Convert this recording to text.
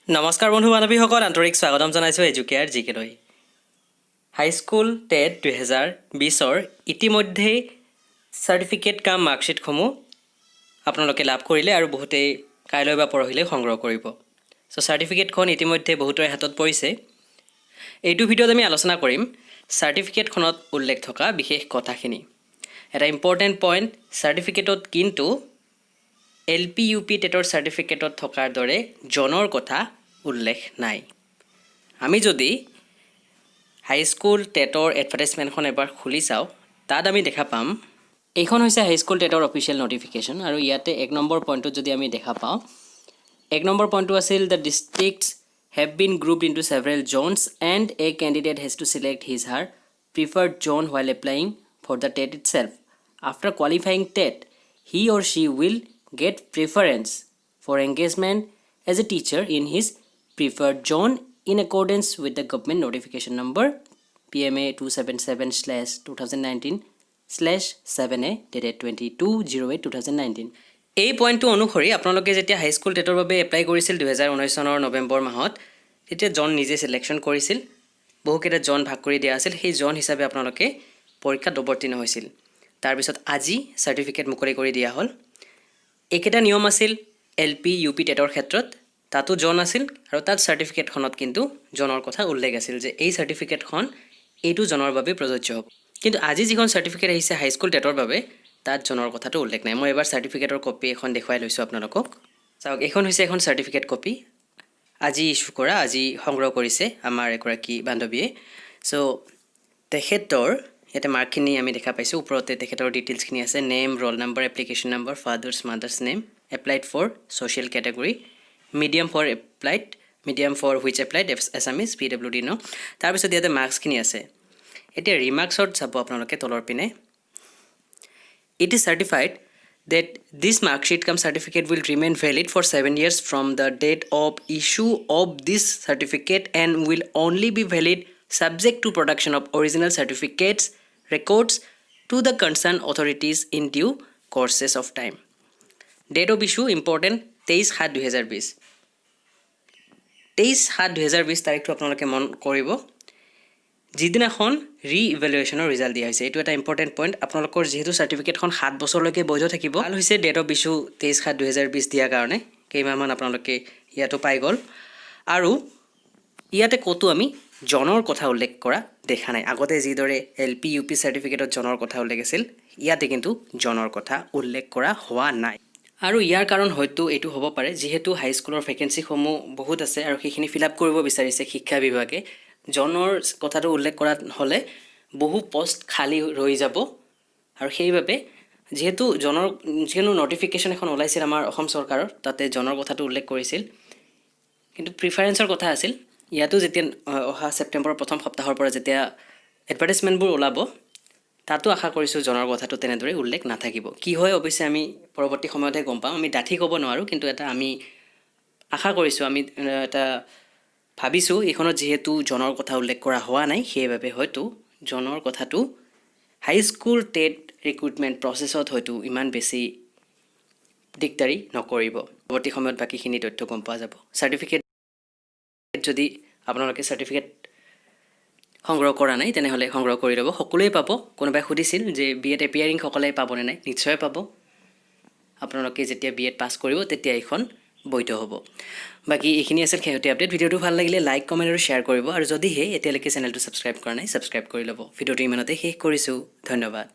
নমস্কাৰ বন্ধু বান্ধৱীসকল, আন্তৰিক স্বাগতম জনাইছোঁ এডুকেয়াৰ জিকেলৈ। হাইস্কুল টেট 2020-ৰ ইতিমধ্যেই চাৰ্টিফিকেট কাম মাৰ্কশ্বিটসমূহ আপোনালোকে লাভ কৰিলে আৰু বহুতেই কাইলৈ বা পৰহিলৈ সংগ্ৰহ কৰিব। চাৰ্টিফিকেটখন ইতিমধ্যে বহুতৰে হাতত পৰিছে। এইটো ভিডিঅ'ত আমি আলোচনা কৰিম চাৰ্টিফিকেটখনত উল্লেখ থকা বিশেষ কথাখিনি। এটা ইম্পৰ্টেণ্ট পইণ্ট, চাৰ্টিফিকেটত কিন্তু LP UP টেটৰ চাৰ্টিফিকেটত থকাৰ দৰে জনৰ কথা উল্লেখ নাই। আমি যদি হাইস্কুল টেটৰ এডভাৰটাইজমেণ্টখন এবাৰ খুলি চাওঁ, তাত আমি দেখা পাম এইখন হৈছে হাইস্কুল টেটৰ অফিচিয়েল নটিফিকেশ্যন। আৰু ইয়াতে 1 নম্বৰ পইণ্টত যদি আমি দেখা পাওঁ, 1 নম্বৰ পইণ্টটো আছিল the districts have been grouped into several zones and a candidate has to select his her preferred zone while applying for the TET itself. After qualifying TET, he or she will get preference for engagement as a teacher in his preferred zone in accordance with the government notification number PMA 277/2019/7A dated 22/08/2019. এই পইণ্টটো অনুসৰি আপোনালোকে যেতিয়া high school টেটৰ বাবে apply কৰিছিল 2019 চনৰ নৱেম্বৰ মাহত, তেতিয়া জন নিজে চিলেকশ্যন কৰিছিল, বহুকেইটা জন ভাগ কৰি দিয়া আছিল। সেই জন হিচাপে আপোনালোকে পৰীক্ষাত অৱতীৰ্ণ হৈছিল। তাৰপিছত আজি চাৰ্টিফিকেট মুকলি কৰি দিয়া হ'ল। একেটা নিয়ম আছিল LP UP টেটৰ ক্ষেত্ৰত, তাতো জন আছিল আৰু তাত চাৰ্টিফিকেটখনত কিন্তু জনৰ কথা উল্লেখ আছিল যে এই চাৰ্টিফিকেটখন এইটো জনৰ বাবে প্ৰযোজ্য হ'ব। কিন্তু আজি যিখন চাৰ্টিফিকেট আহিছে হাইস্কুল টেটৰ বাবে, তাত জনৰ কথাটো উল্লেখ নাই। মই এবাৰ চাৰ্টিফিকেটৰ কপি এখন দেখুৱাই লৈছোঁ আপোনালোকক। চাওক, এইখন হৈছে এখন চাৰ্টিফিকেট কপি, আজি ইছ্যু কৰা, আজি সংগ্ৰহ কৰিছে আমাৰ এগৰাকী বান্ধৱীয়ে। তেখেতৰ ইয়াতে মাৰ্কখিনি আমি দেখা পাইছোঁ। ওপৰতে তেখেতৰ ডিটেইলছখিনি আছে, name, roll number, application number, father's mother's name, applied for social category, medium for which applied Assamese, PWD ন। তাৰপিছত ইয়াতে মাৰ্কছখিনি আছে। এতিয়া ৰিমাৰ্কছত চাব আপোনালোকে তলৰ পিনে, it is certified that this marksheet cum certificate will remain valid for 7 years from the date of issue of this certificate and will only be valid subject to production of original certificates records to the concerned authorities in due courses of time. Date of issue important 23/7/2020। 23/7/2020 তাৰিখটো আপোনালোকে মন কৰিব, যিদিনাখন ৰি-ইভেলুৱেশ্যনৰ result দিয়া হৈছে। এইটো এটা important point. আপোনালোকৰ যিহেতু চাৰ্টিফিকেটখন 7 বছৰলৈকে বৈধ থাকিব, ভাল হৈছে ডেট অফ ইছ্যু 23/7/2020 দিয়াৰ কাৰণে। কেইমাহমান আপোনালোকে ইয়াতো পাই গ'ল। আৰু ইয়াতে ক'তো আমি জনৰ কথা উল্লেখ কৰা দেখা নাই। আগতে যিদৰে LP UP চাৰ্টিফিকেটত জনৰ কথা উল্লেখ আছিল, ইয়াতে কিন্তু জনৰ কথা উল্লেখ কৰা হোৱা নাই। আৰু ইয়াৰ কাৰণ হয়তো এইটো হ'ব পাৰে, যিহেতু হাইস্কুলৰ ভেকেঞ্চিসমূহ বহুত আছে আৰু সেইখিনি ফিল আপ কৰিব বিচাৰিছে শিক্ষা বিভাগে। জনৰ কথাটো উল্লেখ কৰা হ'লে বহু পষ্ট খালী ৰৈ যাব। আৰু সেইবাবে যিহেতু যিকোনো নটিফিকেশ্যন এখন ওলাইছিল আমাৰ অসম চৰকাৰৰ, তাতে জনৰ কথাটো উল্লেখ কৰিছিল, কিন্তু প্ৰিফাৰেঞ্চৰ কথা আছিল। ইয়াতো যেতিয়া অহা ছেপ্টেম্বৰৰ প্ৰথম সপ্তাহৰ পৰা যেতিয়া এডভাৰটাইজমেণ্টবোৰ ওলাব, তাতো আশা কৰিছোঁ জনৰ কথাটো তেনেদৰে উল্লেখ নাথাকিব। কি হয় অৱশ্যে আমি পৰৱৰ্তী সময়তহে গম পাম। আমি ডাঠি ক'ব নোৱাৰোঁ, কিন্তু এটা আমি আশা কৰিছোঁ, আমি এটা ভাবিছোঁ, এইখনত যিহেতু জনৰ কথা উল্লেখ কৰা হোৱা নাই, সেইবাবে হয়তো জনৰ কথাটো হাইস্কুল টেট ৰিক্ৰুটমেণ্ট প্ৰচেছত হয়তো ইমান বেছি দিগদাৰী নকৰিব। পৰৱৰ্তী সময়ত বাকীখিনি তথ্য গম পোৱা যাব। চাৰ্টিফিকেট যদি আপোনালোকে চাৰ্টিফিকেট সংগ্ৰহ কৰা নাই, তেনেহ'লে সংগ্ৰহ কৰি ল'ব। সকলোৱে পাব। কোনোবাই সুধিছিল যে BEd এপিয়াৰিংসকলে পাবনে নাই, নিশ্চয় পাব। আপোনালোকে যেতিয়া BEd পাছ কৰিব তেতিয়া এইখন বৈধ হ'ব। বাকী এইখিনি আছিল শেহতীয়া আপডেট। ভিডিঅ'টো ভাল লাগিলে লাইক, কমেণ্ট আৰু শ্বেয়াৰ কৰিব। আৰু যদিহে এতিয়ালৈকে চেনেলটো ছাবস্ক্ৰাইব কৰা নাই, ছাবস্ক্ৰাইব কৰি ল'ব। ভিডিঅ'টো ইমানতে শেষ কৰিছোঁ। ধন্যবাদ।